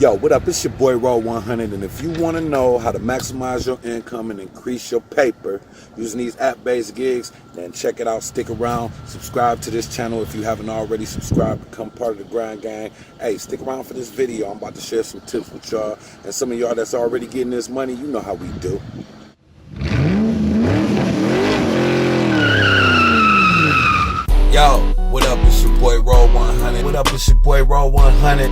Yo, what up? It's your boy Raw 100, and if you want to know how to maximize your income and increase your paper using these app-based gigs, then check it out. Stick around. Subscribe to this channel if you haven't already subscribed. Become part of the grind gang. Hey, stick around for this video. I'm about to share some tips with y'all, and some of y'all that's already getting this money, you know how we do. Yo, what up? It's your boy Raw 100. What up? It's your boy Raw 100.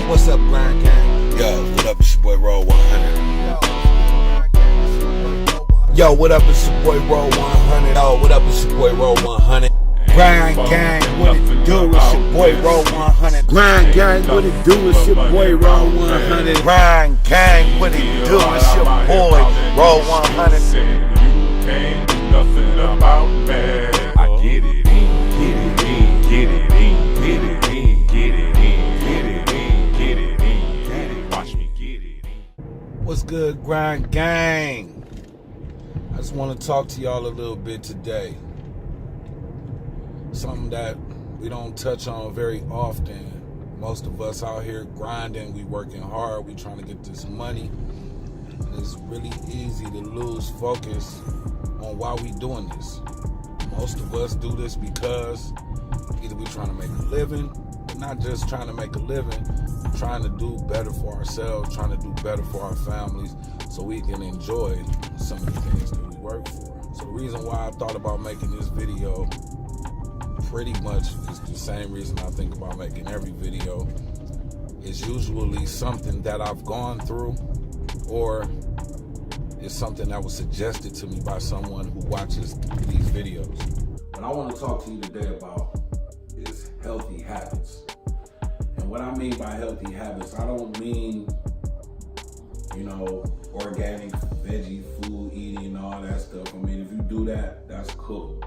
What's up, grind gang? Yo, what up? It's your boy Raw 100. Yo, what up? It's your boy Raw 100. Yo, what up? It's your boy Raw 100. Grind gang, what it do? It's your boy Raw 100. Grind gang, what it do? It's your boy Raw 100. Grind gang, what it do? It's your boy Raw 100. You can't do nothing about me. I get it in, get it in, get it in, get it in, get it in, get it in, get it in, get it. Watch me get it in. What's good, grind gang? I just want to talk to y'all a little bit today. Something that we don't touch on very often. Most of us out here grinding, we working hard, we trying to get this money. And it's really easy to lose focus on why we doing this. Most of us do this because either we're trying to make a living, but not just trying to make a living, we're trying to do better for ourselves, trying to do better for our families so we can enjoy some of the things that we work for. So the reason why I thought about making this video pretty much is the same reason I think about making every video. It's usually something that I've gone through, or it's something that was suggested to me by someone who watches these videos. What I want to talk to you today about is healthy habits. And what I mean by healthy habits, I don't mean, organic veggie food eating and all that stuff. I mean, if you do that, that's cool.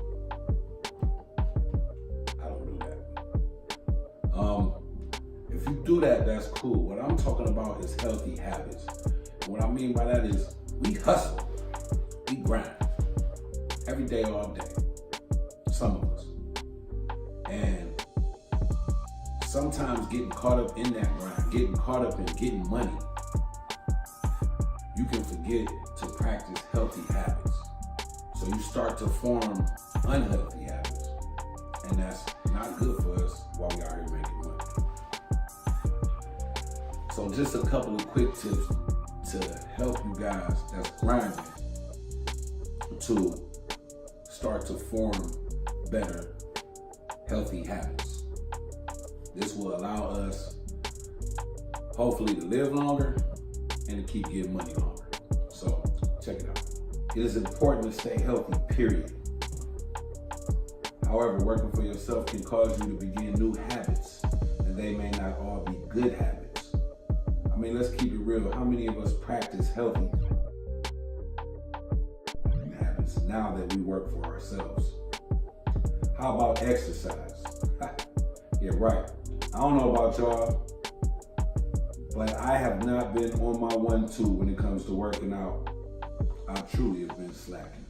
I don't do that. If you do that, that's cool. What I'm talking about is healthy habits. And what I mean by that is we hustle, we grind, every day, all day, some of us. And sometimes getting caught up in that grind, getting caught up in getting money, you can forget to practice healthy habits. So you start to form unhealthy habits. And that's not good for us while we are here making money. So just a couple of quick tips to help you guys that's grinding to start to form better, healthy habits. This will allow us, hopefully, to live longer and to keep getting money longer. So, check it out. It is important to stay healthy, period. However, working for yourself can cause you to begin new habits, and they may not all be good habits. I mean, let's keep it real. How many of us practice healthy habits now that we work for ourselves? How about exercise? Yeah, right. I don't know about y'all, but I have not been on my 1-2 when it comes to working out. I truly have been slacking.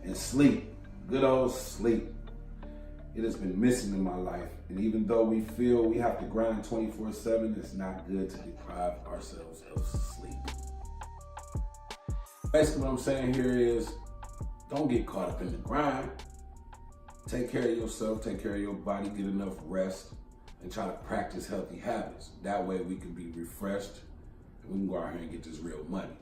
And sleep, good old sleep, it has been missing in my life. And even though we feel we have to grind 24/7, it's not good to deprive ourselves of sleep. Basically what I'm saying here is, don't get caught up in the grind. Take care of yourself, take care of your body, get enough rest, and try to practice healthy habits. That way we can be refreshed and we can go out here and get this real money.